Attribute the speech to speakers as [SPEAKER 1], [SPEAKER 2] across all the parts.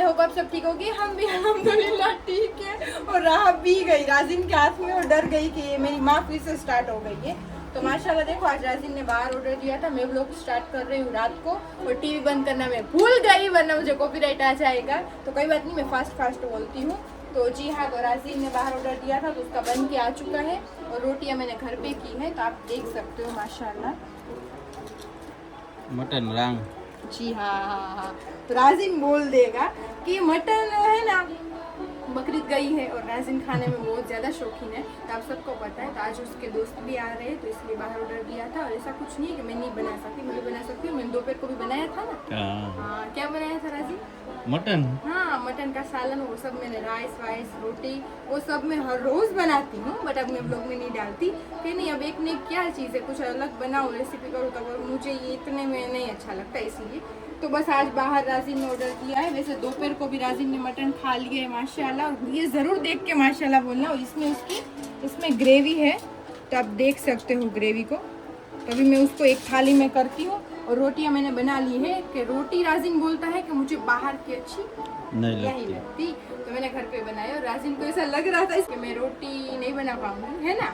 [SPEAKER 1] Hope आप सब ठीक होगी। हम भी अल्हम्दुलिल्लाह ठीक है। और राह भी गई राजिन के हाथ में और डर गई कि ये मेरी माँ फिर से स्टार्ट हो गई है। तो माशाल्लाह देखो आज राजिन ने बाहर ऑर्डर दिया था, मैं व्लॉग स्टार्ट कर रही हूँ रात को और टीवी बंद करना मैं भूल गई, वरना मुझे कॉपीराइट आ जाएगा। तो कोई बात नहीं, मैं फास्ट बोलती हूँ। तो जी हाँ, तो राजिन ने बाहर ऑर्डर दिया था तो उसका बन के आ चुका है और रोटियाँ मैंने घर पे की है, तो आप देख सकते हो माशाल्लाह।
[SPEAKER 2] मटन रंग
[SPEAKER 1] जी हाँ। तो राजिन बोल देगा कि मटन है ना, बकरीद गई है और राजिन खाने में बहुत ज़्यादा शौकीन है, तो आप सबको पता है। तो आज उसके दोस्त भी आ रहे हैं तो इसलिए बाहर ऑर्डर दिया था। और ऐसा कुछ नहीं है कि मैं नहीं बना सकती, मैं भी बना सकती हूँ। मैंने दोपहर को भी बनाया था ना। हाँ, क्या बनाया था राजिन?
[SPEAKER 2] मटन।
[SPEAKER 1] हाँ, मटन का सालन, वो सब मैंने राइस वाइस रोटी वो सब मैं हर रोज़ बनाती हूँ, बट अब मैं ब्लॉग में नहीं डालती कि नहीं, अब एक ने क्या चीज़ है, कुछ अलग बनाओ, रेसिपी करो, तो मुझे ये इतने में नहीं अच्छा लगता, इसलिए तो बस आज बाहर राजिन ने ऑर्डर किया है। वैसे दोपहर को भी राजिन ने मटन खा लिया है माशाल्लाह। और ये ज़रूर देख के माशाल्लाह बोलना। और इसमें ग्रेवी है, तो आप देख सकते हो ग्रेवी को। तभी मैं उसको एक थाली में करती हूँ। और रोटियां मैंने बना ली है कि रोटी राजिन बोलता है कि मुझे बाहर की अच्छी नहीं लगती, तो मैंने घर पे बनाया। और राजिन को ऐसा लग रहा था कि मैं रोटी नहीं बना पाऊंगी, है ना?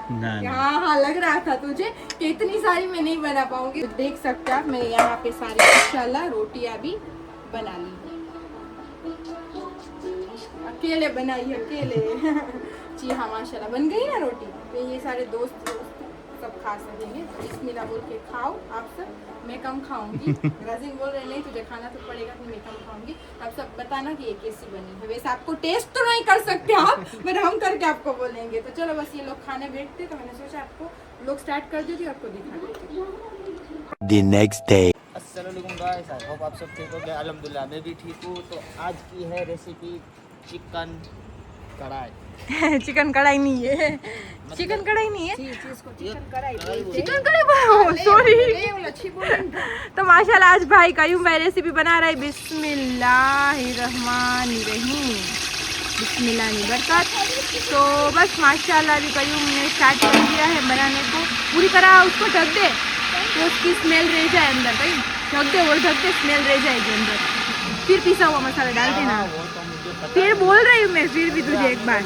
[SPEAKER 1] हाँ, लग रहा था तुझे कि इतनी सारी मैं नहीं बना पाऊंगी। तो देख सकते हैं आप, मैंने यहाँ पे सारी माशाल्लाह रोटियां भी बना ली, अकेले बनाई अकेले। जी हाँ, माशाल्लाह बन गई ना रोटी। तो ये सारे दोस्त सब खा सकेंगे, तो बिस्मिल्लाह बोल के खाओ आप सब। मैं कम खाऊंगी। राजिन बोल रहे नहीं तुझे खाना तो पड़ेगा, तो मैं कम खाऊंगी। आप सब बताना कि ये कैसी बनी है। वैसे आपको टेस्ट तो नहीं कर सकते आप, बट हम करके आपको बोलेंगे। तो चलो बस ये लोग खाने बैठते, तो मैंने सोचा आपको लोग स्टार्ट कर देती, आपको दिखा देती।
[SPEAKER 3] The next day.
[SPEAKER 2] अस्सलाम वालेकुम गाइस, आई होप आप सब ठीक हो गए। अल्हम्दुलिल्लाह मैं भी ठीक हूँ। तो आज की है रेसिपी चिकन कढ़ाई।
[SPEAKER 1] चिकन कढ़ाई नहीं है, चिकन कढ़ाई नहीं है, चिकन कढ़ाई, सॉरी। तो माशाल्लाह आज भाई कयूम भाई रेसिपी बना रहे। बिस्मिल्लाहिर्रहमानिर्रहीम, बिस्मिल्लाह की बरकत। तो बस माशाल्लाह अभी कयूम ने स्टार्ट कर दिया है बनाने को। पूरी तरह उसको ढक दे तो उसकी स्मेल रह जाए अंदर, कहीं ढक दे स्मेल रह जाएगी अंदर। फिर पिसा हुआ मसाला डाल देना। फिर बोल रही हूँ मैं, फिर भी तुझे एक बार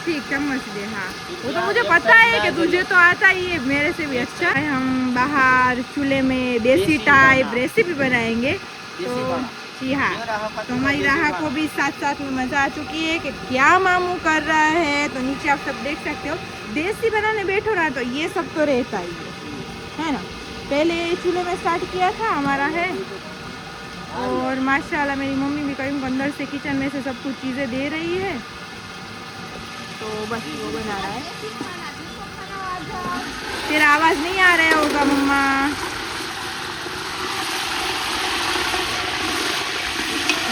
[SPEAKER 1] ठीक चम्मच दे। हाँ, वो तो मुझे पता है कि तुझे तो आता ही है, मेरे से भी अच्छा है। हम बाहर चूल्हे में देसी टाइप रेसिपी बनाएंगे। तो जी हाँ, तो हमारी राह को भी साथ में मज़ा आ चुकी है कि क्या मामू कर रहा है। तो नीचे आप सब देख सकते हो, देसी बनाने बैठो ना तो ये सब तो रहता ही है ना। पहले चूल्हे में स्टार्ट किया था हमारा है। और माशाल्लाह मेरी मम्मी भी कहीं अंदर से किचन में से सब कुछ चीज़ें दे रही है। तो बस वो बना रहा है। तेरा आवाज़ नहीं आ रहा होगा मम्मा।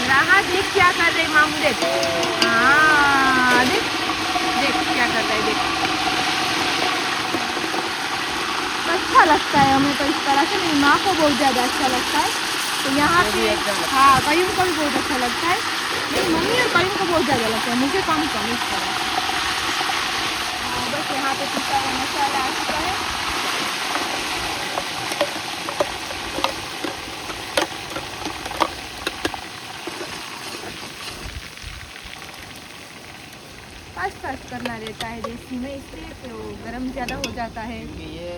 [SPEAKER 1] राहा देख क्या कर रहे मामू, देख। हाँ देख क्या कर रहे, देख। अच्छा लगता है हमें तो इस तरह से, मेरी माँ को बहुत ज़्यादा अच्छा लगता है। तो यहाँ पे हाँ कयूम को भी बहुत अच्छा लगता है। मेरी मम्मी और कयूम को बहुत ज़्यादा लगता है, मुझे कम इस तरह। बस यहाँ पे पिसा हुआ मसाला आ चुका है। फास्ट करना रहता है देसी में, इसलिए तो गरम ज़्यादा हो जाता है।
[SPEAKER 2] ये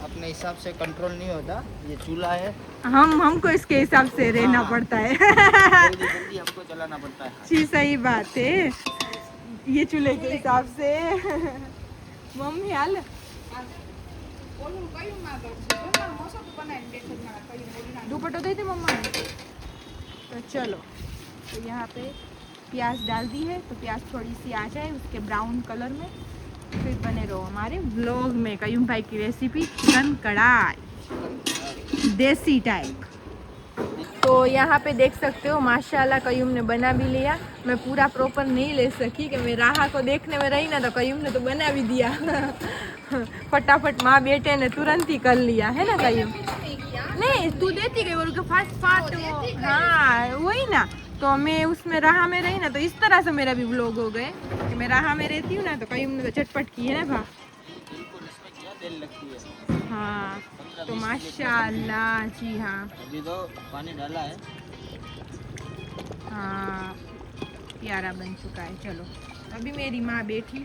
[SPEAKER 2] अपने हिसाब से कंट्रोल नहीं होता, ये चूल्हा है,
[SPEAKER 1] हमको इसके हिसाब से रहना पड़ता है।
[SPEAKER 2] जल्दी हमको चलाना पड़ता है।
[SPEAKER 1] जी सही बात है, ये चूल्हे के हिसाब से। मम्मी हाल दुपट्टा दे दे मम्मा। तो चलो, तो यहाँ पे प्याज डाल दी है, तो प्याज थोड़ी सी आ जाए उसके ब्राउन कलर में, फिर बने रहो हमारे व्लॉग में। कयूम भाई की रेसिपी चिकन कढ़ाई देसी टाइप। तो यहाँ पे देख सकते हो माशाल्लाह कयूम ने बना भी लिया। मैं पूरा प्रॉपर नहीं ले सकी कि मैं राहा को देखने में रही ना, तो कयूम ने तो बना भी दिया। फटाफट माँ बेटे ने तुरंत ही कर लिया, है ना कयूम? नहीं तू देती गई बोल के फास्ट हाँ वही ना। तो मैं उसमें राह में रही ना, तो इस तरह से मेरा भी व्लॉग हो गए कि मैं राह में रहती हूँ ना, तो कयूम ने तो चटपट की है ना भा। हाँ तो माशाल्लाह जी हाँ,
[SPEAKER 2] अभी तो पानी डाला है।
[SPEAKER 1] हाँ प्यारा बन चुका है। चलो अभी मेरी माँ बैठी।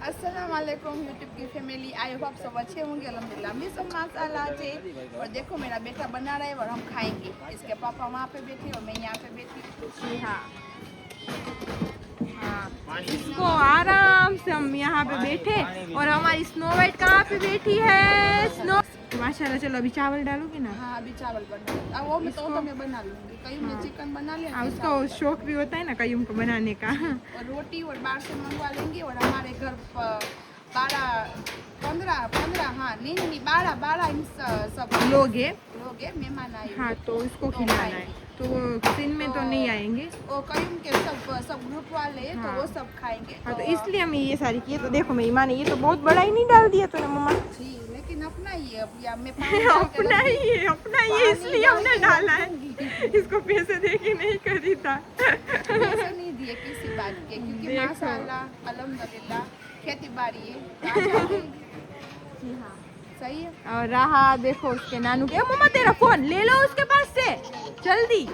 [SPEAKER 1] अस्सलाम वालेकुम यूट्यूब की फैमिली, आई होप आप सब अच्छे होंगे। अल्हम्दुलिल्लाह हम भी सब माशाल्लाह अच्छे। और देखो मेरा बेटा बना रहा है और हम खाएंगे। इसके पापा वहाँ पे बैठे और मैं यहाँ पे बैठी। जी हाँ हाँ, इसको आराम से हम यहाँ पे बैठे और हमारी स्नो वाइट कहाँ पे बैठी है? स्नो माशाल्लाह। चलो अभी चावल डालोगे ना?
[SPEAKER 3] हाँ अभी चावल बना वो मैं तो मैं बना लूँगी। कहीं मैं चिकन बना लेंगे।
[SPEAKER 1] हाँ, उसका वो शौक भी होता है ना कयूम को बनाने का।
[SPEAKER 3] और रोटी और बाहर से मंगवा लेंगे। और हमारे घर 12-15 हाँ नहीं 12 सब
[SPEAKER 1] लोग है।
[SPEAKER 3] लोग हैं, मेहमान आए।
[SPEAKER 1] हाँ तो उसको खिलाना है तो वो दिन में तो नहीं आएंगे।
[SPEAKER 3] और कहीं के सब ग्रुप वाले हैं
[SPEAKER 1] हाँ।
[SPEAKER 3] तो वो सब खाएंगे।
[SPEAKER 1] हाँ तो इसलिए हमने ये सारी किए। तो देखो मेरी माँ ने ये तो बहुत बड़ा ही नहीं डाल दिया तूने मम्मा।
[SPEAKER 3] जी लेकिन अपना ही है। अब या मैं
[SPEAKER 1] अपना ही है, अपना ही है, इसलिए हमने डाला है। इसको पैसे दे के नहीं खरीदा।
[SPEAKER 3] पैसे नहीं दिए किसी बात के, क्योंकि
[SPEAKER 1] देखो।
[SPEAKER 3] माशाल्लाह अल्हम्दुलिल्लाह खेती बाड़ी है तो आ जाएगी।
[SPEAKER 1] जी हाँ
[SPEAKER 3] सही है।
[SPEAKER 1] और रहा देखो उसके नानू के। मम्मा तेरा फोन ले लो उसके पास से, जल्दी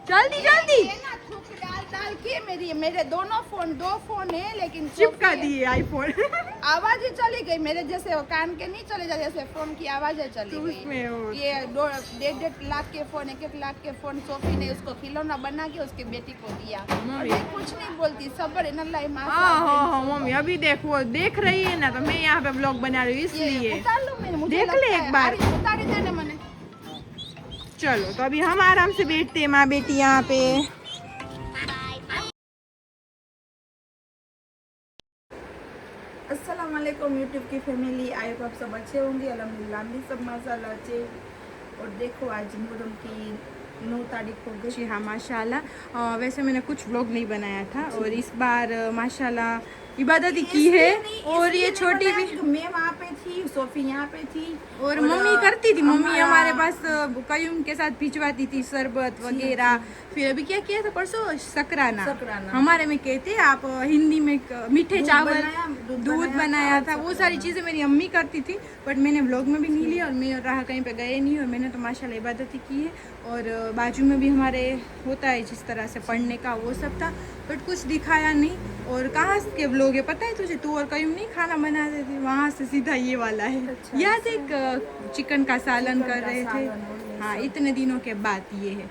[SPEAKER 1] जल्दी जल्दी।
[SPEAKER 3] ये ना थूक डाल के मेरे दो फोन है लेकिन
[SPEAKER 1] चिपका दिए आईफोन।
[SPEAKER 3] आवाज ही चली गई मेरे। जैसे वो कान के नहीं चले जाते जैसे फोन की आवाज चली
[SPEAKER 1] तो
[SPEAKER 3] गई।
[SPEAKER 1] उसमें वो
[SPEAKER 3] ये 1.5 लाख के फोन 1 लाख के फोन सोफी ने उसको खिलौना बना के उसके बेटी को दिया। और मैं कुछ नहीं बोलती, सबर है नल्ला
[SPEAKER 1] हाँ मम्मी अभी देख वो देख रही है ना तो मैं यहाँ पे ब्लॉग बना रही हूँ इसलिए।
[SPEAKER 3] उतार लो मैंने, मुझे
[SPEAKER 1] देख ले
[SPEAKER 3] लगता
[SPEAKER 1] एक
[SPEAKER 3] है।
[SPEAKER 1] बार।
[SPEAKER 3] अरे उतार ही देने मैंने।
[SPEAKER 1] चलो तो अभी हम आराम से बैठते हैं माँ बेटी यहाँ पे।
[SPEAKER 3] अस्सलाम वालेकुम यूट्यूब की फैमिली, आई होप आप सब अच्छे होंगे। अल्हम्दुलिल्लाह हम भी सब माशाल्लाह अच्छे। और देखो आज मुहर्रम की 9 तारीख हो गई।
[SPEAKER 1] जी हाँ माशाल्लाह। वैसे मैंने कुछ व्लॉग नहीं बनाया था और इस बार माशाल्लाह इबादत ही की है। और ये छोटी भी
[SPEAKER 3] मैं वहाँ पे थी, सोफी यहाँ पे थी
[SPEAKER 1] और मम्मी करती थी। मम्मी हमारे पास कयूम के साथ भिजवाती थी शरबत वगैरह। फिर अभी क्या किया था परसों? शकराना हमारे में कहते हैं, आप हिंदी में मीठे चावल दूध बनाया था। वो सारी चीज़ें मेरी अम्मी करती थी बट मैंने व्लॉग में भी नहीं लिया और मैं रहा कहीं पे गए नहीं। और मैंने तो माशाल्लाह इबादत ही की है। और बाजू में भी हमारे होता है जिस तरह से पढ़ने का वो सब था बट कुछ दिखाया नहीं। और कहाँ के व्लॉग है पता है तुझे? तू और कयूम नहीं खाना बनाते थे, वहाँ से सीधा ये वाला है। याद एक चिकन का सालन कर रहे थे। हाँ इतने दिनों के बाद ये है।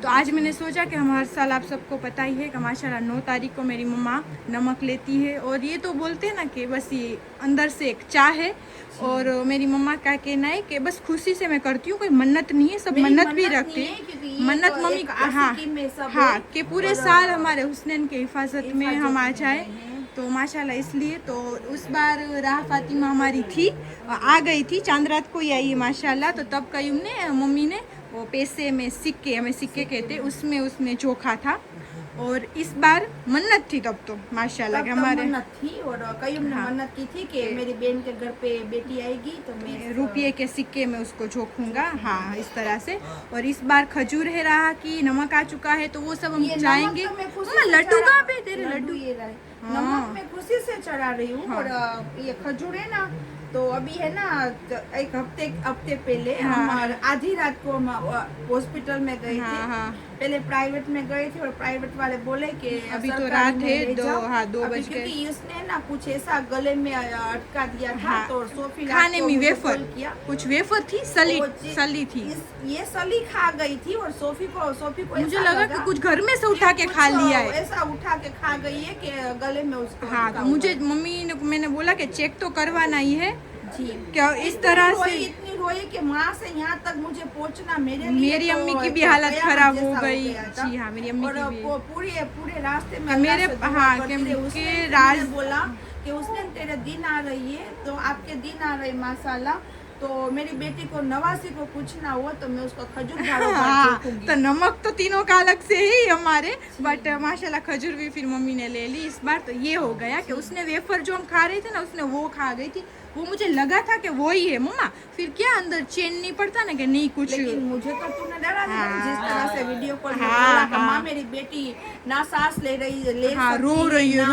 [SPEAKER 1] तो आज मैंने सोचा कि हम हर साल, आप सबको पता ही है कि माशाल्लाह 9 तारीख को मेरी मम्मा नमक लेती है। और ये तो बोलते हैं ना कि बस ये अंदर से एक चाह है। और मेरी मम्मा का कहना है कि बस खुशी से मैं करती हूँ, कोई मन्नत नहीं है। सब मन्नत भी रखते हैं। मन्नत मम्मी हाँ कि पूरे साल हमारे हुस्नैन के हिफाजत में हम आ जाए। तो माशाल्लाह इसलिए तो उस बार राह फातिमा हमारी थी, आ गई थी, चांद रात को ही आई है माशाल्लाह। तो तब कयूम ने मम्मी ने वो पैसे में सिक्के, हमें सिक्के कहते, उसमें चोखा था। और इस बार मन्नत थी तब तो माशाल्लाह के हमारे
[SPEAKER 3] मन्नत थी। और कयूम ने मन्नत की थी कि मेरी बहन के घर पे बेटी आएगी तो मैं
[SPEAKER 1] रुपये के सिक्के में उसको झोंकूंगा। हाँ इस तरह से। और इस बार खजूर है रहा कि नमक आ चुका है तो वो सब हम जाएंगे। लड्डू कहाँ पे तेरे? लड्डू
[SPEAKER 3] ये रहे नमक मैं खुशी से चढ़ा रही हूँ। और ये खजूर है ना तो अभी है ना एक हफ्ते पहले हम आधी रात को हम हॉस्पिटल में गए थे। पहले प्राइवेट में गए थे और प्राइवेट वाले बोले कि
[SPEAKER 1] अभी तो रात है 2 बज गए।
[SPEAKER 3] क्योंकि उसने ना कुछ ऐसा गले में अटका दिया था। तो सोफी
[SPEAKER 1] खाने में वेफर कुछ वेफर थी, सली थी।
[SPEAKER 3] ये सली खा गई थी और सोफी को
[SPEAKER 1] मुझे लगा कि कुछ घर में से उठा के खा लिया है।
[SPEAKER 3] ऐसा उठा के खा गई है कि गले में उसको।
[SPEAKER 1] हाँ तो मुझे मम्मी ने मैंने बोला कि चेक तो करवाना ही है
[SPEAKER 3] जी।
[SPEAKER 1] क्या इस तरह से
[SPEAKER 3] इतनी रोई कि वहाँ से यहाँ तक मुझे पहुँचना
[SPEAKER 1] मेरी अम्मी की भी हालत खराब हो गई। जी हाँ मेरी अम्मी की भी
[SPEAKER 3] पूरे रास्ते में
[SPEAKER 1] मेरे के राज
[SPEAKER 3] बोला कि उसने तेरे दिन आ रही है तो आपके दिन आ रही माशाल्लाह। तो मेरी बेटी को नवासी को कुछ ना हुआ तो मैं उसको खजूर
[SPEAKER 1] तो नमक तो तीनों का अलग से ही हमारे बट माशाल्लाह खजूर भी फिर मम्मी ने ले ली इस बार। तो ये हो गया कि उसने वेफर जो हम खा रहे थे ना उसने वो खा गई थी। वो मुझे लगा था कि वो ही है मम्मा। फिर क्या अंदर चैन नहीं पड़ता ना कि नहीं कुछ।
[SPEAKER 3] लेकिन मुझे तो तूने डरा दिया जिस तरह से वीडियो कॉल में बोला कि माँ मेरी बेटी ना सांस ले रही है,
[SPEAKER 1] रो रही है,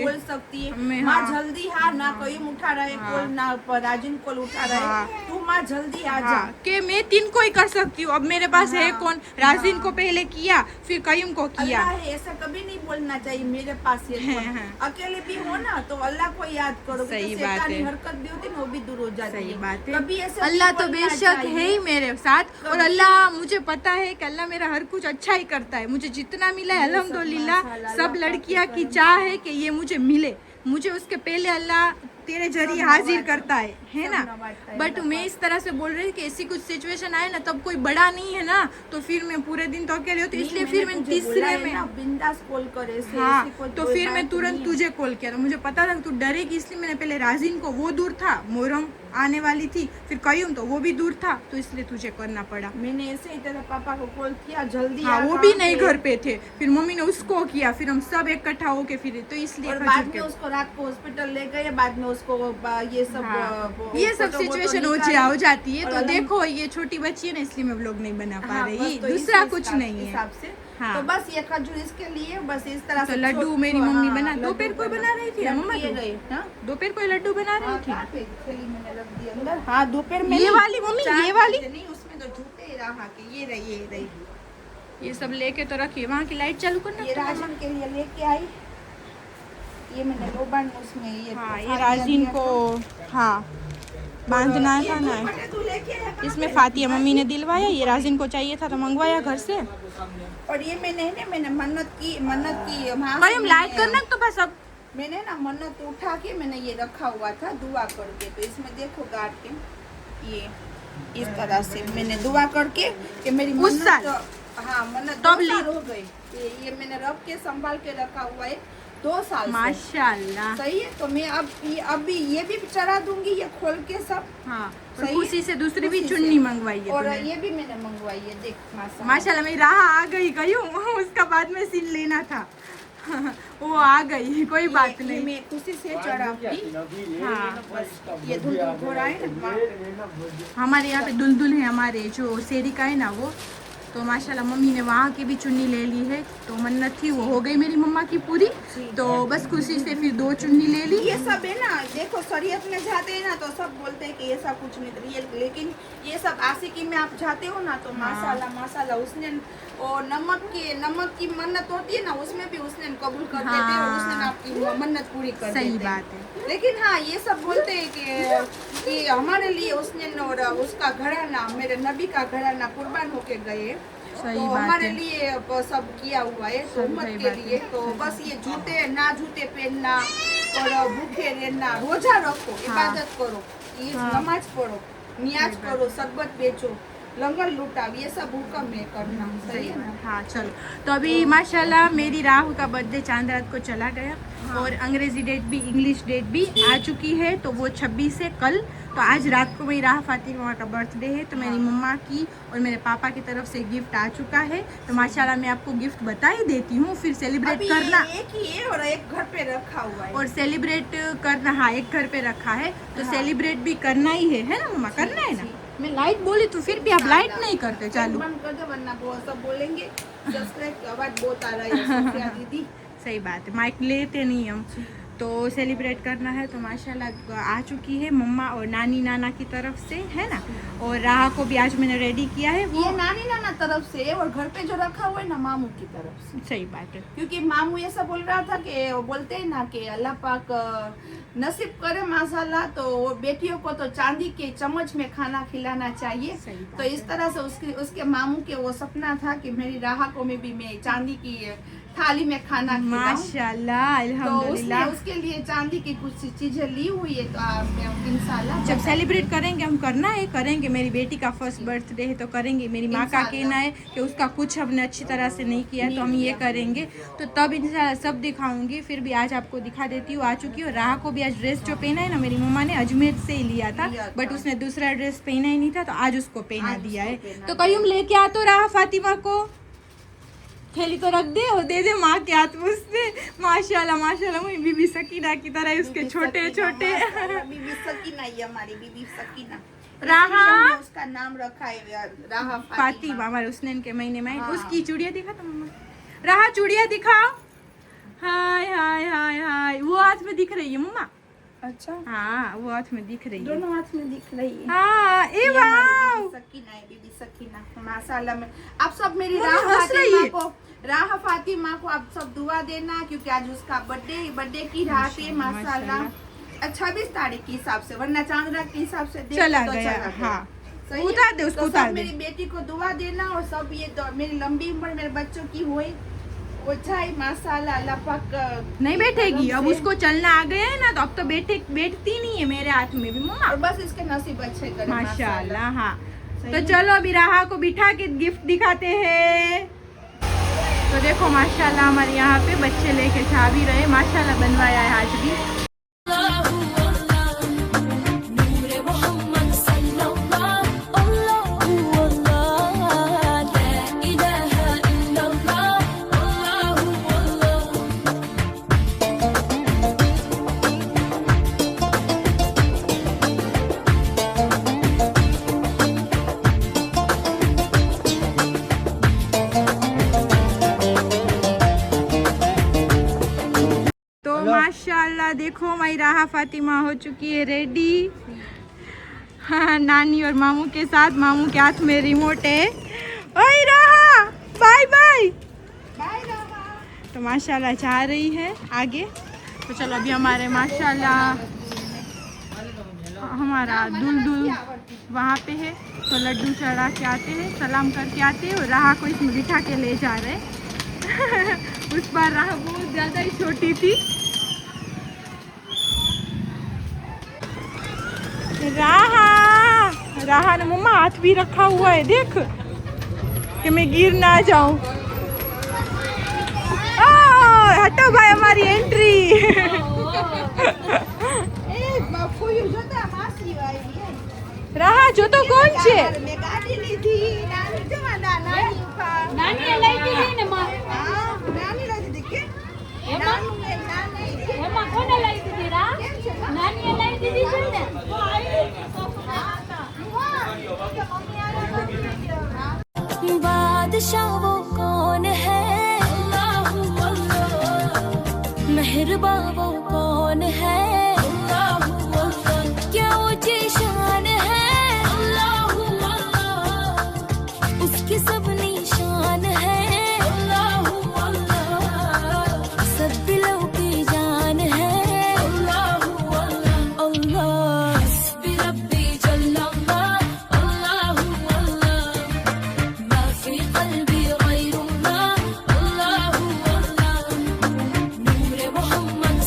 [SPEAKER 3] बोल सकती है। माँ जल्दी हाँ ना कोई उठा रहे कॉल ना राजिन कॉल उठा रहे। तू माँ जल्दी आ जा।
[SPEAKER 1] हाँ, कि मैं 3 को ही कर सकती हूँ, अब मेरे पास है
[SPEAKER 3] हाँ,
[SPEAKER 1] कौन। राजीन को पहले किया, फिर कयूम को किया।
[SPEAKER 3] अल्लाह है, ऐसा कभी नहीं बोलना चाहिए मेरे पास ये
[SPEAKER 1] हाँ,
[SPEAKER 3] कौन।
[SPEAKER 1] हाँ।
[SPEAKER 3] अकेले भी हो ना तो अल्लाह को याद करो,
[SPEAKER 1] सही
[SPEAKER 3] तो
[SPEAKER 1] बात
[SPEAKER 3] शैतानी
[SPEAKER 1] है।
[SPEAKER 3] हरकत भी होती है ना वो भी दूर हो जाती
[SPEAKER 1] सही
[SPEAKER 3] है।
[SPEAKER 1] बात है।
[SPEAKER 3] कभी ऐसे
[SPEAKER 1] अल्लाह
[SPEAKER 3] नहीं
[SPEAKER 1] तो
[SPEAKER 3] बोलना
[SPEAKER 1] बेशक
[SPEAKER 3] चाहिए।
[SPEAKER 1] है ही मेरे साथ, और
[SPEAKER 3] कभी-
[SPEAKER 1] अल्लाह मुझे पता है कि अल्लाह मेरा हर कुछ अच्छा ही करता है। मुझे जितना मिला है
[SPEAKER 3] ये सब
[SPEAKER 1] अल्हम्दुलिल्लाह।
[SPEAKER 3] माशाल्लाह,
[SPEAKER 1] सब
[SPEAKER 3] अल्लाह
[SPEAKER 1] लड़कियां
[SPEAKER 3] पाक
[SPEAKER 1] की
[SPEAKER 3] के
[SPEAKER 1] चाह
[SPEAKER 3] करम
[SPEAKER 1] है कि ये मुझे मिले, मुझे उसके पहले अल्लाह तेरे जरिए
[SPEAKER 3] सब
[SPEAKER 1] हाजिर
[SPEAKER 3] नवाज़,
[SPEAKER 1] करता है
[SPEAKER 3] सब
[SPEAKER 1] ना।
[SPEAKER 3] नवाज़ता है
[SPEAKER 1] बट
[SPEAKER 3] अल्लाह
[SPEAKER 1] मैं
[SPEAKER 3] पाक।
[SPEAKER 1] इस तरह से बोल रही हूँ कि ऐसी कुछ सिचुएशन आए ना, तब कोई बड़ा नहीं है ना, तो फिर मैं पूरे दिन तो अकेले होती,
[SPEAKER 3] नहीं,
[SPEAKER 1] इसलिए फिर मैं
[SPEAKER 3] तुझे बोला
[SPEAKER 1] तीसरे
[SPEAKER 3] है
[SPEAKER 1] में
[SPEAKER 3] ना, बिंदास कॉल करे ऐसे
[SPEAKER 1] हाँ,
[SPEAKER 3] ऐसे कोई
[SPEAKER 1] तो
[SPEAKER 3] कोई
[SPEAKER 1] फिर मैं
[SPEAKER 3] बात
[SPEAKER 1] तुरंत
[SPEAKER 3] नहीं है।
[SPEAKER 1] तुझे कॉल किया। तो मुझे पता था कि तू डरेगी, इसलिए मैंने पहले राजीन को, वो दूर था, मोहरम आने वाली थी, फिर कयूम तो वो भी दूर था, तो इसलिए तुझे करना पड़ा।
[SPEAKER 3] मैंने ऐसे ही तेरे पापा को कॉल किया जल्दी
[SPEAKER 1] हाँ,
[SPEAKER 3] आ,
[SPEAKER 1] वो
[SPEAKER 3] कहाँ
[SPEAKER 1] भी नहीं
[SPEAKER 3] पे?
[SPEAKER 1] घर पे थे, फिर मम्मी ने उसको किया, फिर हम सब इकट्ठा होके फिर, तो इसलिए
[SPEAKER 3] और
[SPEAKER 1] खजूर
[SPEAKER 3] बाद में
[SPEAKER 1] के
[SPEAKER 3] उसको रात को हॉस्पिटल ले गए, बाद में उसको ये सब
[SPEAKER 1] हाँ,
[SPEAKER 3] वो
[SPEAKER 1] ये सब
[SPEAKER 3] फोटो वोटो
[SPEAKER 1] सिचुएशन
[SPEAKER 3] निकाली।
[SPEAKER 1] हो जाती है।
[SPEAKER 3] और
[SPEAKER 1] तो
[SPEAKER 3] अलहम-
[SPEAKER 1] देखो ये छोटी बच्ची है ना, इसलिए मैं व्लॉग नहीं बना पा
[SPEAKER 3] हाँ,
[SPEAKER 1] रही,
[SPEAKER 3] बस तो
[SPEAKER 1] दूसरा
[SPEAKER 3] इसी
[SPEAKER 1] कुछ
[SPEAKER 3] हिसाब-
[SPEAKER 1] नहीं है।
[SPEAKER 3] हिसाब से
[SPEAKER 1] हाँ।
[SPEAKER 3] तो बस ये खजूर इसके लिए, बस इस तरह
[SPEAKER 1] तो
[SPEAKER 3] से
[SPEAKER 1] लड्डू
[SPEAKER 3] छोट-
[SPEAKER 1] मेरी
[SPEAKER 3] हाँ,
[SPEAKER 1] मम्मी बना,
[SPEAKER 3] लड्डू
[SPEAKER 1] दोपहर को बना रही थी ना
[SPEAKER 3] लड्डू
[SPEAKER 1] मम्मा,
[SPEAKER 3] ये
[SPEAKER 1] तू?
[SPEAKER 3] गए, हाँ?
[SPEAKER 1] दोपहर को लड्डू बना रही
[SPEAKER 3] हाँ,
[SPEAKER 1] थी।
[SPEAKER 3] कहाँ पे? थैली मैंने रख दी अंदर। हाँ, दोपहर में
[SPEAKER 1] ये
[SPEAKER 3] नहीं,
[SPEAKER 1] वाली मम्मी,
[SPEAKER 3] 4
[SPEAKER 1] ये वाली?
[SPEAKER 3] बजे नहीं, उसमें तो झूठे ही रहा कि ये रही ये रही।
[SPEAKER 1] ये सब लेके तो रखिए, वहाँ की लाइट चालू करना।
[SPEAKER 3] ये राजन के लिए लेके आई, ये मैंने लोबान उसमें ये
[SPEAKER 1] हाँ, ये
[SPEAKER 3] फातिया
[SPEAKER 1] राजीन
[SPEAKER 3] दिया
[SPEAKER 1] को
[SPEAKER 3] था।
[SPEAKER 1] हाँ बांधना
[SPEAKER 3] ये
[SPEAKER 1] था ना,
[SPEAKER 3] दुपट्टे तू लेके आया कहाँ
[SPEAKER 1] इसमें
[SPEAKER 3] पे?
[SPEAKER 1] फातिया मम्मी ने दिलवाया, ये राजीन को चाहिए था तो मंगवाया घर से।
[SPEAKER 3] और ये मैंने मन्नत की वहाँ
[SPEAKER 1] भाई
[SPEAKER 3] से
[SPEAKER 1] हम लाइट
[SPEAKER 3] मैंने-
[SPEAKER 1] करना तो बस अब
[SPEAKER 3] मैंने ना मन्नत उठा के मैंने ये रखा हुआ था दुआ करके, तो इसमें देखो गाड़ के ये इस तरह से मैंने दुआ करके कि मेरी
[SPEAKER 1] उस
[SPEAKER 3] मन्नत
[SPEAKER 1] साल?
[SPEAKER 3] हाँ मन्नत
[SPEAKER 1] तब
[SPEAKER 3] 2 साल
[SPEAKER 1] ली?
[SPEAKER 3] हो गई। ये मैंने रख के संभाल के रखा हुआ है 2 साल से।
[SPEAKER 1] माशाल्लाह।
[SPEAKER 3] सही है, तो मैं अब ये भी चढ़ा दूंगी, ये खोल के सब।
[SPEAKER 1] हाँ,
[SPEAKER 3] सही है?
[SPEAKER 1] खुशी से दूसरी भी
[SPEAKER 3] खुशी से।
[SPEAKER 1] चुन्नी मंगवाई है
[SPEAKER 3] और
[SPEAKER 1] तूने।
[SPEAKER 3] ये भी मैंने मंगवाई है, देख माशाल्लाह।
[SPEAKER 1] माशाल्लाह मेरी राह आ गई गयूं, उसका बाद में सीन लेना था। वो आ गई, कोई बात
[SPEAKER 3] ये
[SPEAKER 1] नहीं।
[SPEAKER 3] मैं खुशी से चढ़ाऊंगी।
[SPEAKER 1] हाँ,
[SPEAKER 3] ये धुल घोड़ा है ना,
[SPEAKER 1] हमारे यहाँ पे दुलदुल है, हमारे जो शेरी का है ना वो, तो माशाल्लाह मम्मी ने वहाँ की भी चुन्नी ले ली है, तो मन्नत थी वो हो गई मेरी मम्मा की पूरी, तो बस खुशी से फिर 2 चुन्नी ले ली।
[SPEAKER 3] ये सब है ना, देखो शरीयत में जाते हैं ना तो सब बोलते हैं कि ऐसा कुछ नहीं रियल, लेकिन ये सब आशिकी में आप जाते हो ना तो माशाल्लाह माशाल्लाह उसने और नमक की मन्नत होती है ना, उसमें भी उसने कबूल कर देते हैं और उसने आपकी मन्नत पूरी कर देते हैं।
[SPEAKER 1] सही बात है।
[SPEAKER 3] लेकिन हाँ ये सब बोलते हैं कि हमारे लिए उसने और उसका घराना, मेरे नबी का घराना कुर्बान होके गए,
[SPEAKER 1] सही
[SPEAKER 3] तो
[SPEAKER 1] बात
[SPEAKER 3] हमारे
[SPEAKER 1] है।
[SPEAKER 3] लिए सब किया हुआ है, तो
[SPEAKER 1] सही
[SPEAKER 3] उम्मत
[SPEAKER 1] बात
[SPEAKER 3] के
[SPEAKER 1] है।
[SPEAKER 3] लिए तो बस ये जूते ना जूते पहनना और भूखे रहना, रोजा रखो, इबादत करो, ये
[SPEAKER 1] हाँ।
[SPEAKER 3] नमाज पढ़ो, नियाज
[SPEAKER 1] सही बात
[SPEAKER 3] करो, शरबत बेचो, लंगर लुटाओ, ये सब हुक्म है करना। सही है ना?
[SPEAKER 1] हाँ चलो, तो अभी माशाल्लाह मेरी राहु का बर्थडे चांद रात को चला गया, और अंग्रेजी डेट भी इंग्लिश डेट भी आ चुकी है, तो वो 26 है कल। तो आज रात को मेरी राह फातिमा का बर्थडे है, तो मेरी मम्मा की और मेरे पापा की तरफ से गिफ्ट आ चुका है, तो माशाल्लाह मैं आपको गिफ्ट बता ही देती हूँ, फिर सेलिब्रेट
[SPEAKER 3] अभी
[SPEAKER 1] करना।
[SPEAKER 3] एक ही है और एक घर पे रखा हुआ है।
[SPEAKER 1] और सेलिब्रेट करना, हाँ एक घर पे रखा है, तो
[SPEAKER 3] हाँ।
[SPEAKER 1] सेलिब्रेट भी करना ही है ना मम्मा, करना है ना।
[SPEAKER 3] जी।
[SPEAKER 1] मैं लाइट बोली तो फिर भी आप लाइट नहीं करते चालू।
[SPEAKER 3] बंद कर दो वरना वो सब बोलेंगे सब्सक्राइब की आवाज बहुत आ रही है सोफिया दीदी।
[SPEAKER 1] सही बात है, माइक लेते नहीं हम, तो सेलिब्रेट करना है, तो माशाल्लाह आ चुकी है मम्मा और नानी नाना की तरफ से, है ना। और राह को भी आज मैंने रेडी किया है, वो
[SPEAKER 3] ये नानी नाना तरफ से, और घर पे जो रखा हुआ है ना मामू की तरफ से,
[SPEAKER 1] सही बात है।
[SPEAKER 3] क्योंकि मामू ऐसा बोल रहा था कि वो बोलते हैं ना कि अल्लाह पाक नसीब करे माशाल्लाह, तो वो बेटियों को तो चांदी के चम्मच में खाना खिलाना चाहिए।
[SPEAKER 1] सही बात
[SPEAKER 3] तो इस
[SPEAKER 1] है।
[SPEAKER 3] तरह से उसके मामू के वो सपना था कि मेरी राह को में भी मैं चांदी की थाली में खाना खिलाऊं।
[SPEAKER 1] माशाल्लाह
[SPEAKER 3] तो उसने
[SPEAKER 1] अल्हम्दुलिल्लाह।
[SPEAKER 3] उसके लिए चांदी की कुछ चीजें ली हुई है, तो मैं इंशाल्लाह
[SPEAKER 1] जब सेलिब्रेट करेंगे हम करना है, करेंगे। मेरी बेटी का फर्स्ट बर्थडे है तो करेंगे। मेरी माँ का
[SPEAKER 3] इंशाल्लाह।
[SPEAKER 1] कहना है कि उसका कुछ हमने अच्छी तरह से नहीं किया, तो हम ये करेंगे, तो तब इंशाल्लाह सब दिखाऊंगी। फिर भी आज आपको दिखा देती हूँ, आ चुकी हूँ। राह को भी आज ड्रेस जो पहना है ना, मेरी मम्मा ने अजमेर से ही लिया था, बट उसने दूसरा ड्रेस पहना ही नहीं था, तो आज उसको पहना
[SPEAKER 3] आज
[SPEAKER 1] दिया
[SPEAKER 3] उसको
[SPEAKER 1] है।
[SPEAKER 3] पहना
[SPEAKER 1] तो कहीं लेके आ तो रहा फातिमा को, थैली तो रख दे और दे दे माँ के हाथ में उसने। माशाल्लाह माशाल्लाह, वही बीबी सकीना की तरह उसके
[SPEAKER 3] बीबी
[SPEAKER 1] छोटे
[SPEAKER 3] सकीना,
[SPEAKER 1] छोटे।
[SPEAKER 3] माशाल्लाह, बीबी सकीना ही हमारी बीबी सकीना।
[SPEAKER 1] राहा।
[SPEAKER 3] इसलिए हमने उसका नाम रखा है राहा
[SPEAKER 1] फातिमा, हमारे उसने के महीने में।
[SPEAKER 3] हाँ।
[SPEAKER 1] उसकी चूड़िया दिखा तो मम्मा, राहा चूड़िया दिखाओ। हाय हाय हाय हाय, वो हाथ में दिख रही है मम्मा,
[SPEAKER 3] अच्छा,
[SPEAKER 1] हाँ वो हाथ में दिख रही है।
[SPEAKER 3] दोनों हाथ में दिख रही है।
[SPEAKER 1] हाँ ए
[SPEAKER 3] ये
[SPEAKER 1] वाह
[SPEAKER 3] हमारी बीबी सकीना है, बीबी सकीना माशाल्लाह में। आप सब मेरी
[SPEAKER 1] मम्मी
[SPEAKER 3] राह
[SPEAKER 1] हंस रही है।
[SPEAKER 3] फातिमा को आप सब दुआ देना, क्योंकि आज उसका बर्थडे की रात है माशाल्लाह। 26 तारीख के हिसाब से, वरना चांद रात के हिसाब से देख
[SPEAKER 1] चला
[SPEAKER 3] तो
[SPEAKER 1] गया,
[SPEAKER 3] चला गया।
[SPEAKER 1] हाँ।
[SPEAKER 3] सही है?
[SPEAKER 1] उतार दे उसको,
[SPEAKER 3] तो
[SPEAKER 1] उतार
[SPEAKER 3] सब
[SPEAKER 1] दे।
[SPEAKER 3] मेरी बेटी को दुआ देना, और सब ये मेरी लंबी उम्र मेरे बच्चों की हुई वो चाहे माशाल्लाह अल्लाह पाक
[SPEAKER 1] नहीं बैठेगी, अब
[SPEAKER 3] से-
[SPEAKER 1] उसको चलना आ गया है ना, तो अब तो बैठती नहीं है मेरे हाथ में भी मम्मा।
[SPEAKER 3] और बस इसके नसीब अच्छे करे
[SPEAKER 1] माशाल्लाह। हाँ
[SPEAKER 3] सही
[SPEAKER 1] तो
[SPEAKER 3] है।
[SPEAKER 1] चलो अभी राहा को बिठा के गिफ्ट दिखाते हैं। तो देखो माशाल्लाह हमारे यहाँ पे बच्चे लेके जा भी रहे, माशाल्लाह बनवाया है आज भी। माशाल्लाह देखो हमारी राहा फातिमा हो चुकी है रेडी। हाँ नानी और मामू के साथ, मामू के हाथ में रिमोट है। ओए राहा बाय बाय। तो माशाल्लाह जा रही है आगे। तो चलो अभी हमारे माशाल्लाह हमारा दुल्हन वहाँ पे है, तो लड्डू चढ़ा के आते हैं, सलाम करके आते हैं और राहा को इसमें बिठा के ले जा रहे हैं। उस बार राहा बहुत ज़्यादा ही छोटी थी। राहा ने मम्मा हाथ भी रखा हुआ है, देख कि मैं गिर ना जाऊं। हटो भाई हमारी एंट्री। राहा जो तो कौन छे?
[SPEAKER 4] बादशाह वो कौन है, मेहरबा वो कौन है, क्या ऊंची शान है, उसकी सब निशान है, सब दिलों की जान है। अल्लाह हस्बी रब्बी जल्लल्लाह, अल्लाहु अल्लाह, मा फी क़ल्बी गैरुल्लाह, अल्लाहु अल्लाह, नूर मोहम्मद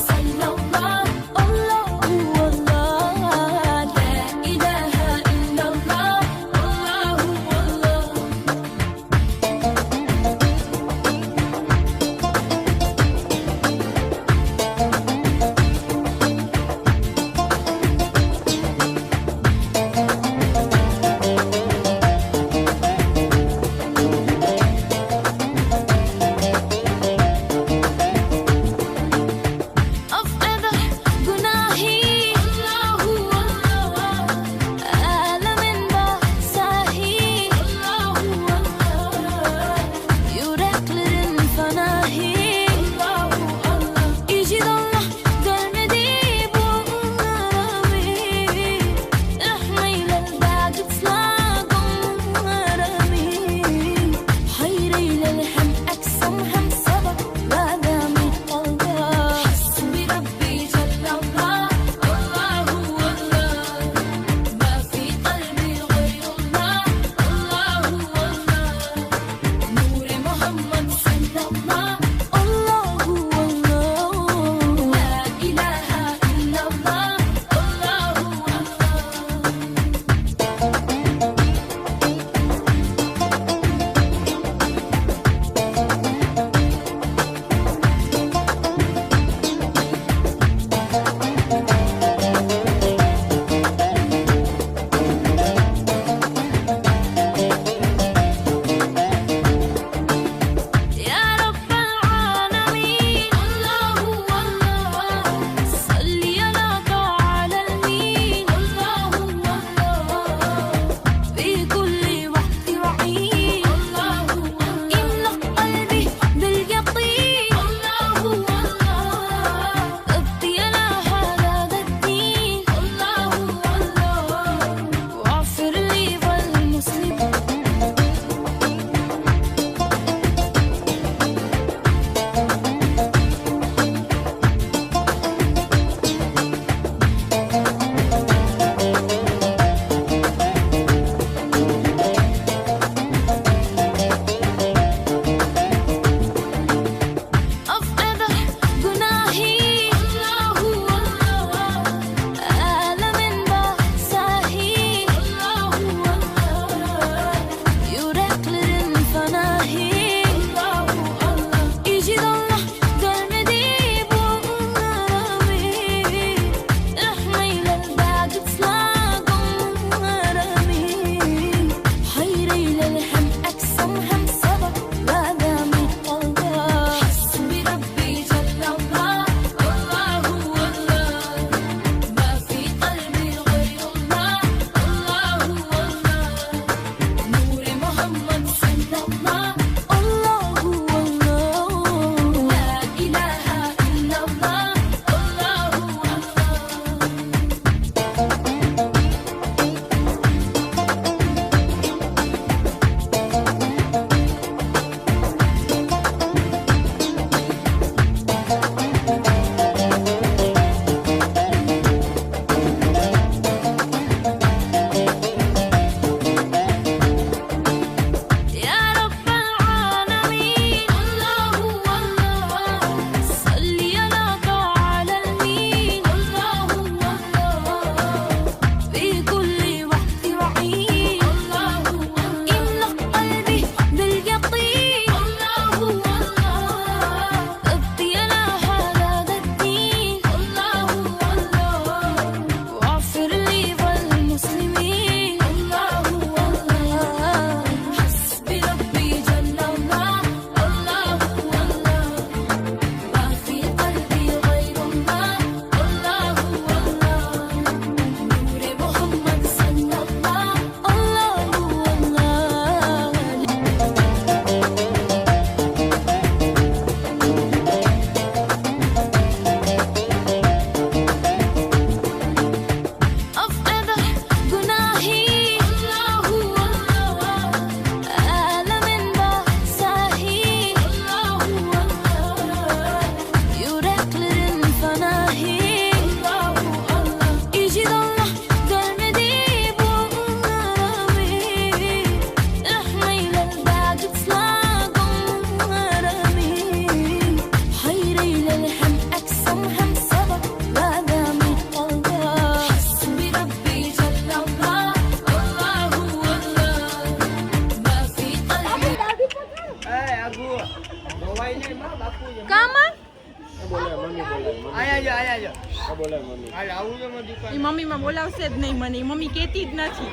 [SPEAKER 2] બોલાય મમ્મી હાલ આવું છે મારી દુકાન
[SPEAKER 1] એ મમ્મીમાં બોલાવશે જ નહીં મને, એ મમ્મી કહેતી જ નથી.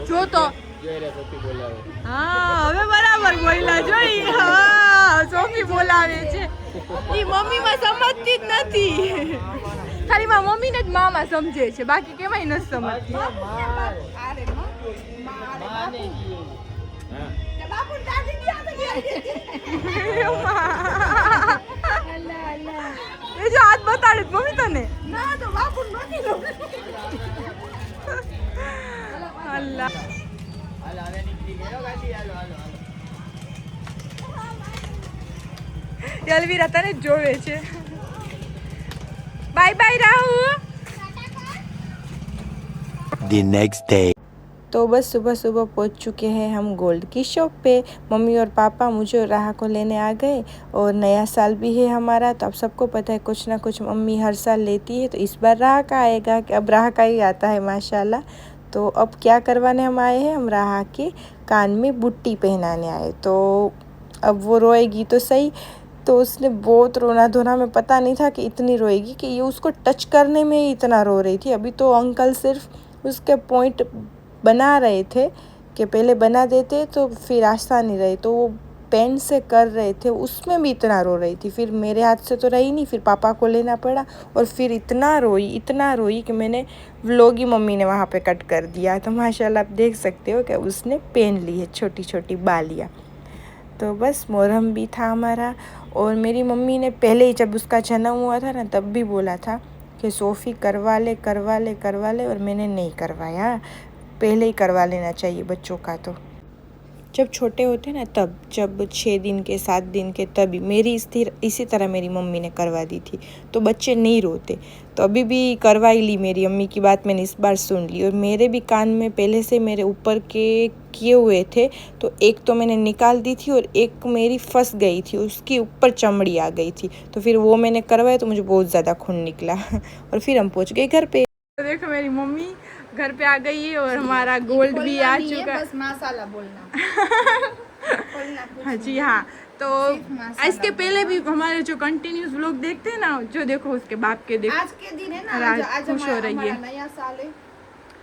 [SPEAKER 1] જો તો
[SPEAKER 2] જોઈ રે સોફી બોલાવે
[SPEAKER 1] હા હવે બરાબર બોલ્યા જોઈ. હા સોફી બોલાવે છે. એ મમ્મીમાં સમજતી જ નથી. ખાલી મારા મમ્મીને જ મામા સમજે છે, બાકી કેમાંય નથી સમજતી.
[SPEAKER 3] અરે
[SPEAKER 2] માને જી હા
[SPEAKER 3] બાપુ દાદી ગયા તો
[SPEAKER 1] એ જો હાથ બતાડે જ મમ્મી તને.
[SPEAKER 3] ના તો બાપુ નથી લો
[SPEAKER 1] અલ્લાહ
[SPEAKER 2] હાલ હવે નીકળી ગયો ગાડી હાલો હાલો હાલો
[SPEAKER 1] યલવીરા તને જ જોવે છે. बाय बाय राहू.
[SPEAKER 5] The next day.
[SPEAKER 6] तो बस सुबह सुबह पहुंच चुके हैं हम गोल्ड की शॉप पे। मम्मी और पापा मुझे और राहा को लेने आ गए और नया साल भी है हमारा, तो अब सबको पता है कुछ ना कुछ मम्मी हर साल लेती है, तो इस बार राहा का आएगा कि अब राहा का ही आता है माशाल्लाह। तो अब क्या करवाने हम आए हैं, हम राहा के कान में बुट्टी पहनाने आए। तो अब वो रोएगी तो सही, तो उसने बहुत रोना धोना, में पता नहीं था कि इतनी रोएगी कि ये उसको टच करने में ही इतना रो रही थी। अभी तो अंकल सिर्फ उसके पॉइंट बना रहे थे कि पहले बना देते तो फिर आसान नहीं रहे, तो वो पेन से कर रहे थे, उसमें भी इतना रो रही थी। फिर मेरे हाथ से तो रही नहीं, फिर पापा को लेना पड़ा और फिर इतना रोई कि मैंने व्लॉग ही मम्मी ने वहाँ पे कट कर दिया। तो माशाल्लाह आप देख सकते हो कि उसने पेन ली है छोटी छोटी बालियाँ। तो बस मुहर्रम भी था हमारा, और मेरी मम्मी ने पहले ही जब उसका जन्म हुआ था ना तब भी बोला था कि सोफ़ी करवा ले, और मैंने नहीं करवाया। पहले ही करवा लेना चाहिए बच्चों का, तो जब छोटे होते ना तब, जब 6 दिन के 7 दिन के, तभी मेरी इसी तरह मेरी मम्मी ने करवा दी थी, तो बच्चे नहीं रोते। तो अभी भी करवाई ली, मेरी अम्मी की बात मैंने इस बार सुन ली। और मेरे भी कान में पहले से मेरे ऊपर के किए हुए थे, तो एक तो मैंने निकाल दी थी और एक मेरी फंस गई थी, उसकी ऊपर चमड़ी आ गई थी, तो फिर वो मैंने करवाया, तो मुझे बहुत ज़्यादा खून निकला और फिर हम पहुँच गए घर पे।
[SPEAKER 1] तो देखो मेरी मम्मी घर पे आ गई है और हमारा गोल्ड भी आ चुका है।
[SPEAKER 3] बस मसाला बोलना
[SPEAKER 1] हाँ जी हाँ। तो इसके पहले भी हमारे जो कंटिन्यूस व्लॉग देखते हैं ना, जो देखो उसके बाप के देखो
[SPEAKER 3] आज के दिन है ना,
[SPEAKER 1] राज
[SPEAKER 3] आज
[SPEAKER 1] खुश हो रही है।
[SPEAKER 3] हमारा नया साल है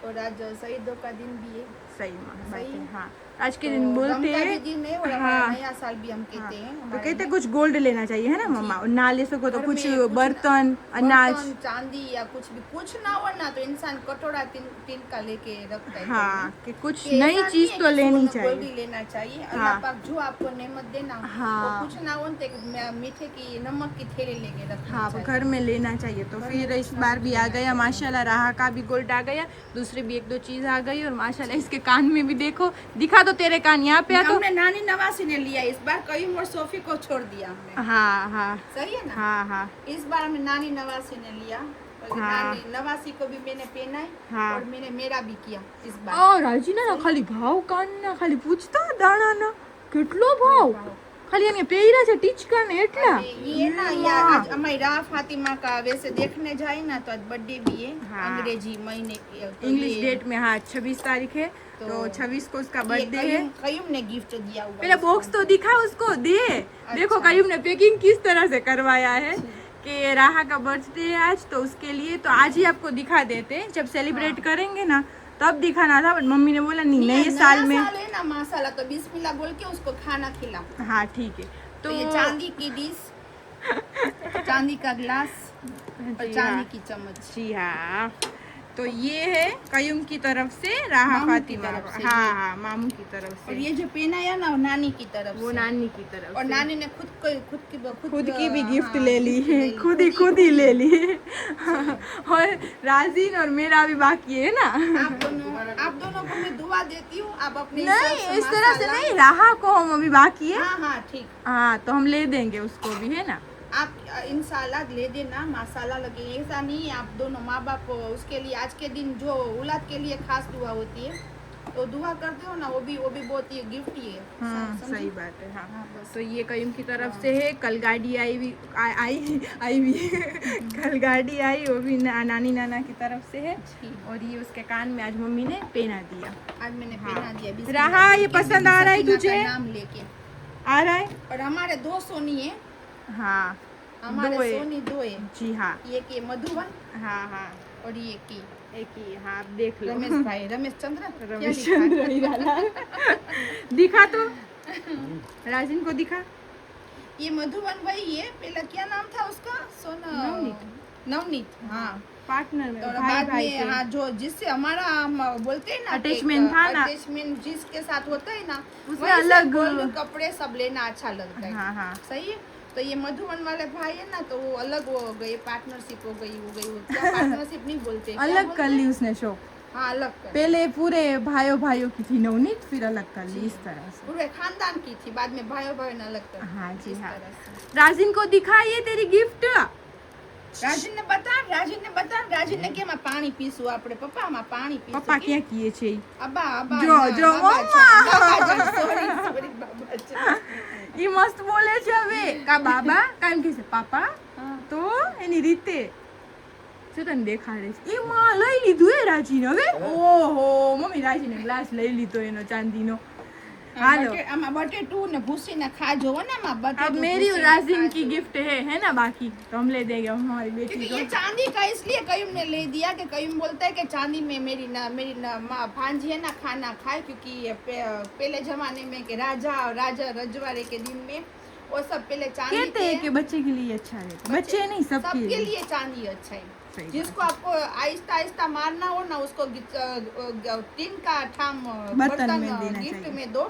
[SPEAKER 3] और आज शहीदों का दिन भी है।
[SPEAKER 1] सही बात
[SPEAKER 3] सही
[SPEAKER 1] है।
[SPEAKER 3] है।
[SPEAKER 1] हाँ आज के
[SPEAKER 3] तो
[SPEAKER 1] दिन बोलते
[SPEAKER 3] गम का भी
[SPEAKER 1] हैं,
[SPEAKER 3] दिन है और
[SPEAKER 1] हाँ,
[SPEAKER 3] हमारा नया साल भी हम कहते हैं।
[SPEAKER 1] तो
[SPEAKER 3] हमारे
[SPEAKER 1] कहते
[SPEAKER 3] में
[SPEAKER 1] कुछ गोल्ड लेना चाहिए है ना मम्मा, और ना ले सको तो
[SPEAKER 3] घर
[SPEAKER 1] कुछ
[SPEAKER 3] में कुछ
[SPEAKER 1] बर्तन, अनाज,
[SPEAKER 3] बर्तन, चांदी या कुछ भी, कुछ ना हो ना तो इंसान कटोरा तीन का लेके रखता है।
[SPEAKER 1] हाँ कि कुछ
[SPEAKER 3] कि
[SPEAKER 1] नई
[SPEAKER 3] ऐसा
[SPEAKER 1] चीज
[SPEAKER 3] नहीं
[SPEAKER 1] तो
[SPEAKER 3] है कि
[SPEAKER 1] लेनी
[SPEAKER 3] सोना गोल्ड ही
[SPEAKER 1] चाहिए।
[SPEAKER 3] लेना चाहिए।
[SPEAKER 1] हाँ।
[SPEAKER 3] अल्लाह पाक जो आपको नेमत देना,
[SPEAKER 1] हाँ।
[SPEAKER 3] वो कुछ ना हो तो एक मीठे की नमक की थैली लेके रखना
[SPEAKER 1] हाँ
[SPEAKER 3] चाहिए।
[SPEAKER 1] घर में लेना चाहिए। तो फिर इस बार भी आ गया माशाल्लाह, राहा का भी गोल्ड आ गया, दूसरी भी 1-2 चीज़ आ गई, और माशाल्लाह इसके कान में भी देखो, दिखा दो तेरे कान यहाँ पे। तो
[SPEAKER 3] हमने नानी नवासी ने लिया इस बार, कई और सोफी को छोड़ दिया हमने।
[SPEAKER 1] हाँ हाँ
[SPEAKER 3] सही है ना।
[SPEAKER 1] हाँ हाँ
[SPEAKER 3] इस बार हमने नानी नवासी ने लिया और
[SPEAKER 1] हाँ।
[SPEAKER 3] नानी नवासी को भी मैंने पहना है।
[SPEAKER 1] हाँ।
[SPEAKER 3] और मैंने मेरा भी किया इस बार।
[SPEAKER 1] રાજીના ના ખાલી ભાવ કાનના ખાલી પૂછતા દાણાના કેટલો ભાવ, ખાલી એને પહેર્યા છે ટીચકા ને એટલા।
[SPEAKER 3] ये ना यार, आज हमारी राह फातिमा का वैसे देखने जाए ना तो आज बर्थडे भी है।
[SPEAKER 1] हाँ।
[SPEAKER 3] अंग्रेजी महीने की तो
[SPEAKER 1] इंग्लिश
[SPEAKER 3] ये-
[SPEAKER 1] डेट में। हाँ 26 तारीख है, तो 26 को उसका
[SPEAKER 3] ये
[SPEAKER 1] बर्थडे है।
[SPEAKER 3] कयूम ने गिफ्ट दिया हुआ है
[SPEAKER 1] पहले
[SPEAKER 3] इसको।
[SPEAKER 1] बॉक्स तो दिखा उसको, दे देखो कयूम ने पैकिंग किस तरह से करवाया है कि राहा का बर्थडे है आज, तो उसके लिए तो आज ही आपको दिखा देते हैं, जब सेलिब्रेट करेंगे ना तब दिखाना था, बट मम्मी ने बोला नहीं नए
[SPEAKER 3] नया
[SPEAKER 1] साल में।
[SPEAKER 3] साल है ना माशाल्लाह, तो बिस्मिल्लाह बोल के उसको खाना खिला।
[SPEAKER 1] हाँ ठीक है।
[SPEAKER 3] तो
[SPEAKER 1] तो
[SPEAKER 3] ये चांदी की डिश, चांदी का ग्लास और
[SPEAKER 1] जी
[SPEAKER 3] चांदी
[SPEAKER 1] हाँ।
[SPEAKER 3] की चम्मच।
[SPEAKER 1] जी हाँ, तो ये है कयूम की तरफ से राहा
[SPEAKER 3] मामू की
[SPEAKER 1] फातिमा,
[SPEAKER 3] तरफ से
[SPEAKER 1] हाँ
[SPEAKER 3] ये।
[SPEAKER 1] हाँ मामू की तरफ
[SPEAKER 3] और
[SPEAKER 1] से,
[SPEAKER 3] ये जो पहना है ना वो नानी की तरफ
[SPEAKER 1] वो
[SPEAKER 3] से।
[SPEAKER 1] नानी की तरफ
[SPEAKER 3] और
[SPEAKER 1] से।
[SPEAKER 3] नानी ने खुद
[SPEAKER 1] की भी गिफ्ट
[SPEAKER 3] हाँ,
[SPEAKER 1] ले ली
[SPEAKER 3] gift
[SPEAKER 1] है,
[SPEAKER 3] ले ली।
[SPEAKER 1] खुद ही ले ली है। और राजीन और मेरा भी बाकी है ना।
[SPEAKER 3] आप दोनों को मैं दुआ देती हूँ। आप अपने
[SPEAKER 1] नहीं
[SPEAKER 3] हिसाब
[SPEAKER 1] इस तरह से
[SPEAKER 3] माशाल्लाह-
[SPEAKER 1] नहीं, राहा को हम अभी बाकी है।
[SPEAKER 3] हाँ हाँ ठीक।
[SPEAKER 1] हाँ तो हम ले देंगे उसको भी, है ना।
[SPEAKER 3] आप इंशाल्लाह ले देना माशाल्लाह लगे। ऐसा नहीं है, आप दोनों माँ बाप उसके लिए आज के दिन जो औलाद के लिए खास दुआ होती है, तो दुआ करते हो ना, वो भी बहुत ही गिफ्ट ही है। समझी?
[SPEAKER 1] सही बात है। हाँ
[SPEAKER 3] हाँ, बस।
[SPEAKER 1] तो ये कयूम की तरफ से है। कल गाड़ी आई भी कल गाड़ी आई, वो भी नानी नाना की तरफ से है,
[SPEAKER 3] जी।
[SPEAKER 1] और ये उसके कान में आज मम्मी ने पहना दिया।
[SPEAKER 3] आज मैंने
[SPEAKER 1] हाँ।
[SPEAKER 3] पहना दिया। बिस्मिल्लाह
[SPEAKER 1] राहा, ये
[SPEAKER 3] बोल के
[SPEAKER 1] पसंद आ रहा है
[SPEAKER 3] सकीना का
[SPEAKER 1] तुझे?
[SPEAKER 3] नाम लेके।
[SPEAKER 1] आ रहा है।
[SPEAKER 3] और हमारे 2 सोनी है।
[SPEAKER 1] हाँ
[SPEAKER 3] हमारे
[SPEAKER 1] दो है।
[SPEAKER 3] सोनी 2 है।
[SPEAKER 1] जी हाँ
[SPEAKER 3] एक ये मधुबन
[SPEAKER 1] हाँ हाँ
[SPEAKER 3] और ये की
[SPEAKER 1] एक ही हाँ आप देख लो
[SPEAKER 3] रमेश भाई, रमेश चंद्र, क्या
[SPEAKER 1] रमेश
[SPEAKER 3] लिखा है?
[SPEAKER 1] चंद्र हीरालाल दिखा तो राजिन को दिखा
[SPEAKER 3] ये मधुबन भाई है, पहला क्या नाम था उसका? नवनीत हाँ।
[SPEAKER 1] पार्टनर में
[SPEAKER 3] और
[SPEAKER 1] भाई
[SPEAKER 3] बाद
[SPEAKER 1] भाई
[SPEAKER 3] में
[SPEAKER 1] के
[SPEAKER 3] हाँ, जो जिससे हमारा हम बोलते हैं ना
[SPEAKER 1] Attachment था ना।
[SPEAKER 3] अटैचमेंट जिसके साथ होता है ना,
[SPEAKER 1] उसमें
[SPEAKER 3] वहीं से
[SPEAKER 1] अलग-
[SPEAKER 3] गोल्ड कपड़े सब लेना अच्छा लगता है।
[SPEAKER 1] हाँ हाँ
[SPEAKER 3] सही है। तो ये मधुबन वाले भाई है ना, तो वो अलग हो गए, पार्टनरशिप हो गई क्या पार्टनरशिप नहीं बोलते, क्या
[SPEAKER 1] अलग
[SPEAKER 3] बोलते
[SPEAKER 1] कर
[SPEAKER 3] हैं?
[SPEAKER 1] ली उसने शो
[SPEAKER 3] हाँ अलग कर
[SPEAKER 1] पहले पूरे भाइयों की थी नवनीत फिर अलग कर ली इस तरह से
[SPEAKER 3] पूरे खानदान की थी, बाद में भाई ने अलग कर
[SPEAKER 1] हाँ जी
[SPEAKER 3] इस
[SPEAKER 1] हाँ
[SPEAKER 3] तरह से।
[SPEAKER 1] राजिन को दिखाइए तेरी गिफ्ट
[SPEAKER 3] राजीन ने કે માં પાણી પીશું આપણે, પપ્પા માં પાણી પીશું
[SPEAKER 1] પપ્પા
[SPEAKER 3] કે?
[SPEAKER 1] ક્યાં કીએ છે
[SPEAKER 3] અબ્બા અબ્બા
[SPEAKER 1] જો,
[SPEAKER 3] ના,
[SPEAKER 1] જો,
[SPEAKER 3] બાબા
[SPEAKER 1] મમ્મા.
[SPEAKER 3] જાન, sorry, બાબા જાન.
[SPEAKER 1] ઈ મસ્ત બોલે છે હવે કા બાબા કામ કે છે પાપા તો એની રીતે શું તને દેખાડે છે એ માં લઈ લીધું એ રાજીને હવે ઓહો મમ્મી રાજીને ગ્લાસ લઈ લીધો એનો ચાંદીનો હાલો
[SPEAKER 3] આમાં બટેટું ને ભૂસીને ખા જોવો ને આમાં બટેટું
[SPEAKER 1] अब मेरी और
[SPEAKER 3] ભૂસીને
[SPEAKER 1] राजिन
[SPEAKER 3] ખા
[SPEAKER 1] की
[SPEAKER 3] જોવો.
[SPEAKER 1] गिफ्ट है ना बाकी तो हम ले देंगे हमारी बेटी
[SPEAKER 3] क्योंकि
[SPEAKER 1] को
[SPEAKER 3] ये चांदी का इसलिए कयूम ने ले दिया कि कयूम बोलता है कि चांदी में मेरी माँ भांजी है ना खाना खाए, क्योंकि ये पहले जमाने में कि राजा रजवाड़े के दिन में वो सब पहले चांदी
[SPEAKER 1] कहते हैं कि बच्चे के लिए अच्छा है बच्चे नहीं सबके
[SPEAKER 3] सबके
[SPEAKER 1] लिए
[SPEAKER 3] लिए चांदी अच्छा है।
[SPEAKER 1] सही बात
[SPEAKER 3] जिसको आपको आहिस्ता आहिस्ता मारना हो ना, उसको टीन का ठाम
[SPEAKER 1] बर्तन में देना
[SPEAKER 3] गिफ्ट
[SPEAKER 1] चाहिए।
[SPEAKER 3] में दो,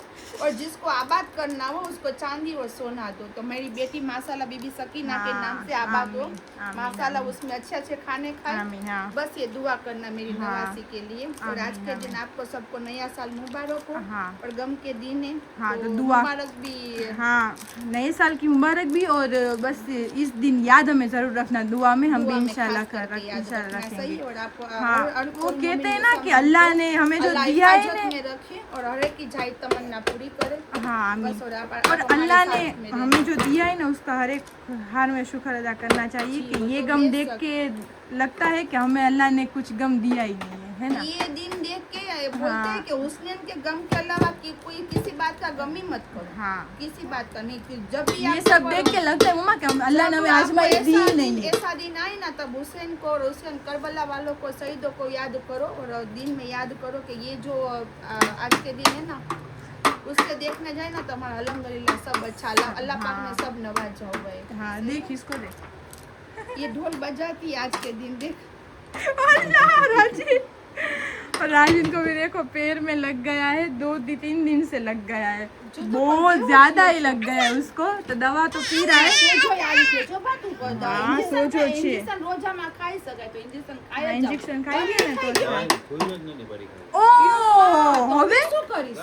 [SPEAKER 3] और जिसको आबाद करना हो उसको चांदी और सोना दो। तो मेरी बेटी माशाल्लाह बीबी सकीना के
[SPEAKER 1] हाँ,
[SPEAKER 3] नाम से आबाद हो,
[SPEAKER 1] आमीन, आमीन,
[SPEAKER 3] माशाल्लाह
[SPEAKER 1] आमीन।
[SPEAKER 3] उसमें अच्छे अच्छे खाने खाए।
[SPEAKER 1] आमीन, हाँ।
[SPEAKER 3] बस ये दुआ करना मेरी
[SPEAKER 1] हाँ,
[SPEAKER 3] नवासी के लिए। और आज
[SPEAKER 1] आमीन,
[SPEAKER 3] के दिन
[SPEAKER 1] आमीन।
[SPEAKER 3] आपको सबको नया साल मुबारक हो,
[SPEAKER 1] हाँ।
[SPEAKER 3] और गम के दिन है
[SPEAKER 1] हाँ, तो दुआ।
[SPEAKER 3] मुबारक भी।
[SPEAKER 1] हाँ नए साल की मुबारक भी और बस इस दिन याद हमें जरूर रखना दुआ में हम
[SPEAKER 3] दुआ
[SPEAKER 1] भी
[SPEAKER 3] में
[SPEAKER 1] इंशाल्लाह
[SPEAKER 3] खास करके याद
[SPEAKER 1] इंशाल्लाह
[SPEAKER 3] रखना,
[SPEAKER 1] रखेंगे
[SPEAKER 3] सही। और आप
[SPEAKER 1] हाँ
[SPEAKER 3] और
[SPEAKER 1] वो
[SPEAKER 3] कोई
[SPEAKER 1] कहते हैं
[SPEAKER 3] मोमिन
[SPEAKER 1] ना कि अल्लाह ने हमें जो
[SPEAKER 3] अल्लाह
[SPEAKER 1] दिया है
[SPEAKER 3] हिफाजत
[SPEAKER 1] ना
[SPEAKER 3] में रखे और हर एक की जाए तमन्ना पूरी करे।
[SPEAKER 1] हाँ आमीन।
[SPEAKER 3] बस और आप
[SPEAKER 1] और
[SPEAKER 3] हमारे
[SPEAKER 1] अल्लाह ने
[SPEAKER 3] साथ में रहें।
[SPEAKER 1] हमें जो दिया है ना उसका हर एक हार में शुक्र अदा करना चाहिए
[SPEAKER 3] जी,
[SPEAKER 1] कि
[SPEAKER 3] वो
[SPEAKER 1] ये
[SPEAKER 3] तो
[SPEAKER 1] गम
[SPEAKER 3] बेशक।
[SPEAKER 1] देख के लगता है कि हमें अल्लाह ने कुछ गम दिया ही नहीं है ना
[SPEAKER 3] ये दिन देख के बोलते
[SPEAKER 1] हाँ।
[SPEAKER 3] हैं कि हुस्नैन के गम के अलावा कि कोई किसी बात का गम ही मत करो।
[SPEAKER 1] हाँ
[SPEAKER 3] किसी बात का नहीं, कि जब भी
[SPEAKER 1] ये
[SPEAKER 3] आपको
[SPEAKER 1] सब देख के लगता है मम्मा कि अल्लाह ने हमें आजमाइश दी ही नहीं है
[SPEAKER 3] ऐसा दिन आए ना, तब हुसैन को और हुसैन करबला वालों को, शहीदों को याद करो, और दिन में याद करो कि ये जो आज के दिन है ना, उसके देखने जाए ना तो हमारा अल्हम्दुलिल्लाह सब अच्छा, अल्लाह पाक ने
[SPEAKER 1] हाँ।
[SPEAKER 3] सब नवाजा हुआ है।
[SPEAKER 1] हाँ देख इसको देख
[SPEAKER 3] ये ढोल बजाती आज के दिन, देख
[SPEAKER 1] अल्लाह राजी और राजिन को भी देखो पैर में लग गया है 2-3 दिन से लग गया है बहुत ज्यादा ही लग गया है उसको तो दवा तो पी रहा है
[SPEAKER 3] સોજો આવી ગયો છો બા તું કર દો
[SPEAKER 1] હા,
[SPEAKER 3] ઇન્જેક્શન
[SPEAKER 1] સોજો
[SPEAKER 3] ખાય,
[SPEAKER 1] છે.
[SPEAKER 3] ઇન્જેક્શન રોજામાં ખાઈ શકાય તો ઇન્જેક્શન ખાઈ જ જાઓ.
[SPEAKER 1] इंजेक्शन खाएंगे ना तो
[SPEAKER 7] કોઈ જ નથી પડી
[SPEAKER 1] ओ હવે
[SPEAKER 3] શું કરીશ?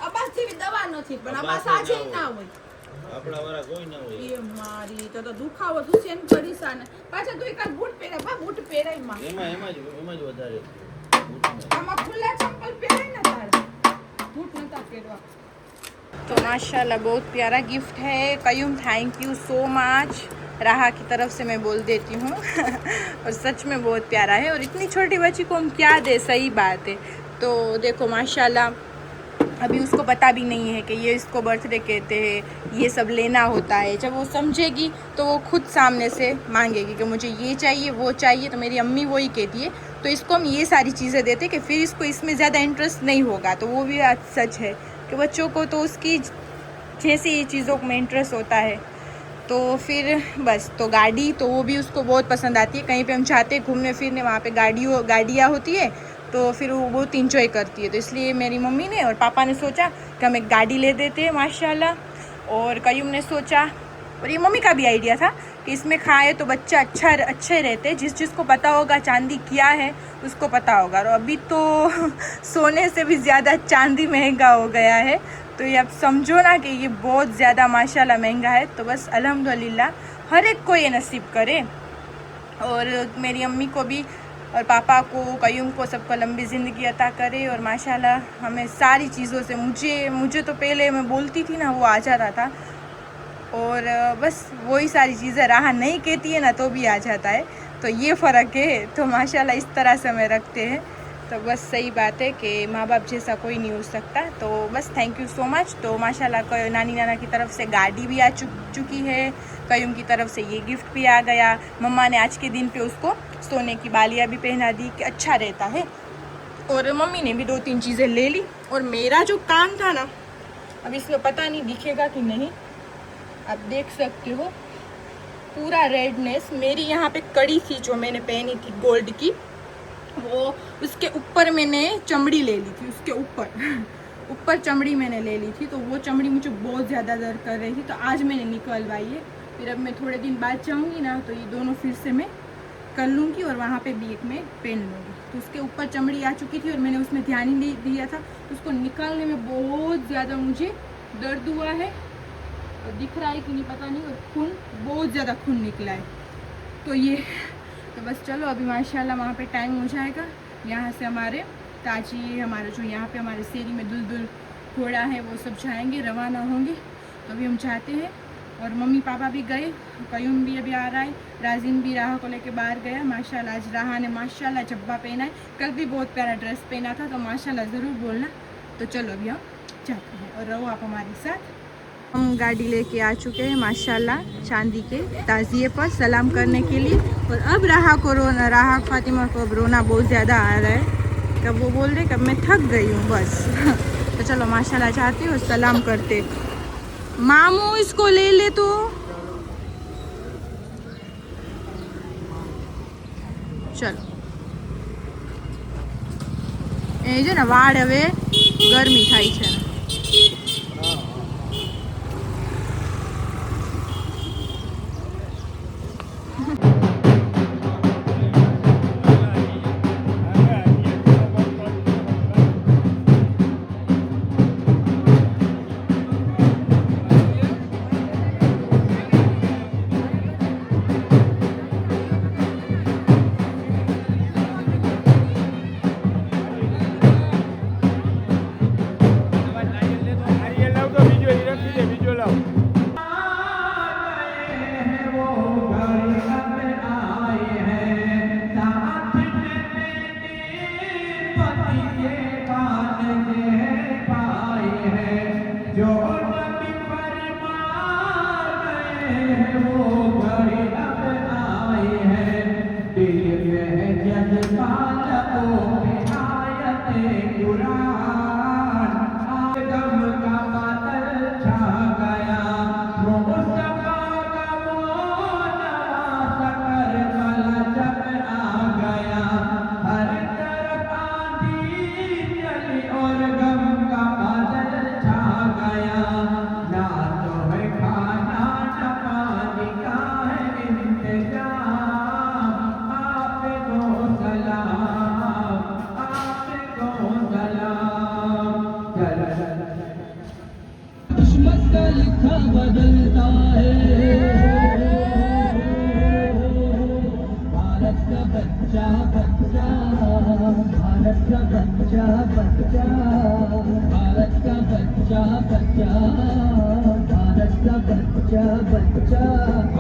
[SPEAKER 3] અબાસ જેવી દવા નથી, પણ અબાસ આજે ના હોય.
[SPEAKER 7] આપણા વાળા કોઈ ના હોય
[SPEAKER 3] એ મારી તો દુખાવો તું સેન કરીશ આને. પાછા તું એકાદ બૂટ પહેરે, બા બૂટ પહેરાય માં.
[SPEAKER 7] એમાં જ વધારે
[SPEAKER 3] આમાં ખુલ્લા ચંપલ પહેરાય ને તારે. બૂટ નતા પહેરવા.
[SPEAKER 1] तो माशाल्लाह बहुत प्यारा गिफ्ट है Qayyum thank you so much राहा की तरफ से मैं बोल देती हूँ और सच में बहुत प्यारा है और इतनी छोटी बच्ची को हम क्या दे सही बात है तो देखो माशाल्लाह अभी उसको पता भी नहीं है कि ये इसको बर्थडे कहते हैं ये सब लेना होता है जब वो समझेगी तो वो खुद सामने से मांगेगी कि मुझे ये चाहिए वो चाहिए तो मेरी अम्मी वही कहती है तो इसको हम ये सारी चीज़ें देते कि फिर इसको इसमें ज़्यादा इंटरेस्ट नहीं होगा तो वो भी आज सच है कि बच्चों को तो उसकी जैसी चीज़ों में इंटरेस्ट होता है तो फिर बस तो गाड़ी तो वो भी उसको बहुत पसंद आती है कहीं पे हम चाहते हैं घूमने फिरने वहाँ पे गाड़ियाँ होती है तो फिर वो बहुत इंजॉय करती है तो इसलिए मेरी मम्मी ने और पापा ने सोचा कि हम एक गाड़ी ले देते हैं माशाल्लाह और कयूम ने सोचा और ये मम्मी का भी आइडिया था कि इसमें खाए तो बच्चा अच्छे रहते जिसको पता होगा चांदी क्या है उसको पता होगा और अभी तो सोने से भी ज़्यादा चांदी महंगा हो गया है तो ये अब समझो ना कि ये बहुत ज़्यादा माशाल्लाह महंगा है तो बस अल्हम्दुलिल्लाह हर एक को ये नसीब करे और मेरी अम्मी को भी और पापा को कयूम को सबको लंबी ज़िंदगी अता करे और माशाल्लाह हमें सारी चीज़ों से मुझे तो पहले मैं बोलती थी ना वो आ जाता था और बस वही सारी चीज़ें राह नहीं कहती है ना तो भी आ जाता है तो ये फ़र्क है तो माशाल्लाह इस तरह से हमें रखते हैं तो बस सही बात है कि माँ बाप जैसा कोई नहीं हो सकता। तो बस थैंक यू सो मच। तो माशाल्लाह कोई नानी नाना की तरफ से गाड़ी भी आ चुकी है, कयूम की तरफ से ये गिफ्ट भी आ गया। मम्मा ने आज के दिन पे उसको सोने की बालियाँ भी पहना दी कि अच्छा रहता है, और मम्मी ने भी 2-3 चीज़ें ले ली। और मेरा जो काम था ना, अब इसमें पता नहीं दिखेगा कि नहीं, आप देख सकते हो पूरा रेडनेस। मेरी यहाँ पे कड़ी थी जो मैंने पहनी थी गोल्ड की, वो उसके ऊपर मैंने चमड़ी ले ली थी, उसके ऊपर चमड़ी मैंने ले ली थी। तो वो चमड़ी मुझे बहुत ज़्यादा दर्द कर रही थी, तो आज मैंने निकलवाई है। फिर अब मैं थोड़े दिन बाद जाऊँगी ना, तो ये दोनों फिर से मैं कर लूँगी और वहाँ पे भी एक मैं पहन लूँगी। तो उसके ऊपर चमड़ी आ चुकी थी और मैंने उसमें ध्यान ही नहीं दिया था, तो उसको निकालने में बहुत ज़्यादा मुझे दर्द हुआ है। और दिख रहा है कि नहीं पता नहीं, और खून, बहुत ज़्यादा खून निकला है। तो बस चलो अभी माशाल्लाह वहाँ पे टाइम हो जाएगा। यहाँ से हमारे ताजी, हमारे जो यहाँ पे हमारे शेरी में दुलदुल घोड़ा है, वो सब जाएंगे, रवाना होंगे। तो अभी हम चाहते हैं, और मम्मी पापा भी गए, कयूम भी अभी आ रहा है, राजिन भी राहा को लेके बाहर गया। माशाल्लाह आज राहा ने माशाल्लाह जब्बा पहना है, कल भी बहुत प्यारा ड्रेस पहना था, तो माशाल्लाह ज़रूर बोलना। तो चलो अभी हम जाते हैं, और रहो आप हमारे साथ। हम गाड़ी लेके आ चुके हैं माशाल्लाह चांदी के ताज़िए पर सलाम करने के लिए। और अब राहा फातिमा को अब रोना बहुत ज़्यादा आ रहा है, तब वो बोल रहे कि अब मैं थक गई हूँ बस। तो चलो माशाल्लाह चाहते हो सलाम करते। मामू इसको ले ले तो। चलो એ છે ને વાળ હવે ગરમી થાય છે।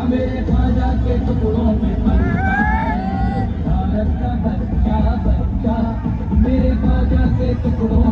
[SPEAKER 8] मेरे ख्वाजा के टुकड़ों में भारत का बच्चा बच्चा, मेरे ख्वाजा के टुकड़ों